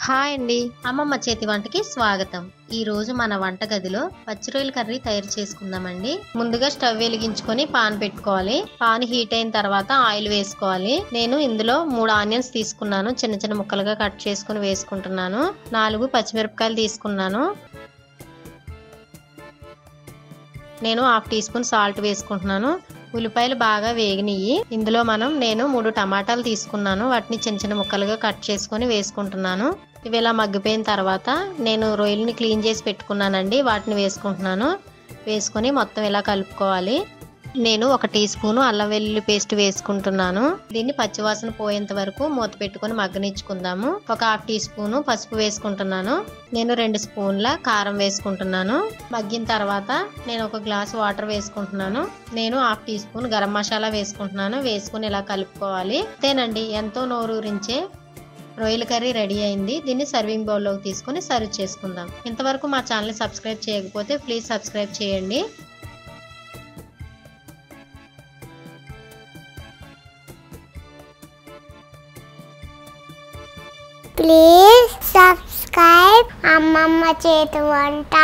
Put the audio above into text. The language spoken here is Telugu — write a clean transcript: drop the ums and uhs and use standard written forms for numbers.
హాయ్ అండి, అమ్మమ్మ చేతి వంటకి స్వాగతం. ఈ రోజు మన వంటగదిలో పచ్చి రొయ్యల కర్రీ తయారు చేసుకుందామండి. ముందుగా స్టవ్ వెలిగించుకొని పాన్ పెట్టుకోవాలి. పాన్ హీట్ అయిన తర్వాత ఆయిల్ వేసుకోవాలి. నేను ఇందులో 3 ఆనియన్స్ తీసుకున్నాను, చిన్న చిన్న ముక్కలుగా కట్ చేసుకుని వేసుకుంటున్నాను. 4 పచ్చిమిరపకాయలు తీసుకున్నాను. నేను 1/2 టీ స్పూన్ సాల్ట్ వేసుకుంటున్నాను. ఉల్లిపాయలు బాగా వేగినయి. ఇందులో నేను 3 టమాటాలు తీసుకున్నాను. వాటిని చిన్న చిన్న ముక్కలుగా కట్ చేసుకొని వేసుకుంటున్నాను. ఇవి ఇలా మగ్గిపోయిన తర్వాత నేను రొయ్యలని క్లీన్ చేసి పెట్టుకున్నానండి, వాటిని వేసుకుంటున్నాను. వేసుకొని మొత్తం ఇలా కలుపుకోవాలి. నేను 1 టీ స్పూన్ అల్లం వెల్లుల్లి పేస్ట్ వేసుకుంటున్నాను. దీన్ని పచ్చివాసన పోయేంత వరకు మూత పెట్టుకొని మగ్గనిచ్చుకుందాము. 1/2 టీ స్పూన్ పసుపు వేసుకుంటున్నాను. నేను 2 స్పూన్ల కారం వేసుకుంటున్నాను. మగ్గిన తర్వాత నేను 1 గ్లాస్ వాటర్ వేసుకుంటున్నాను. నేను 1/2 టీ స్పూన్ గరం మసాలా వేసుకుంటున్నాను. వేసుకుని ఇలా కలుపుకోవాలి. అంతేనండి, ఎంతో నోరూరించే రొయ్యల కర్రీ రెడీ అయింది. దీన్ని సర్వింగ్ బౌల్లోకి తీసుకొని సర్వ్ చేసుకుందాం. ఇంతవరకు మా ఛానల్ని సబ్స్క్రైబ్ చేయకపోతే ప్లీజ్ సబ్స్క్రైబ్ చేయండి. Please subscribe అమ్మమ్మ చేతి వంట.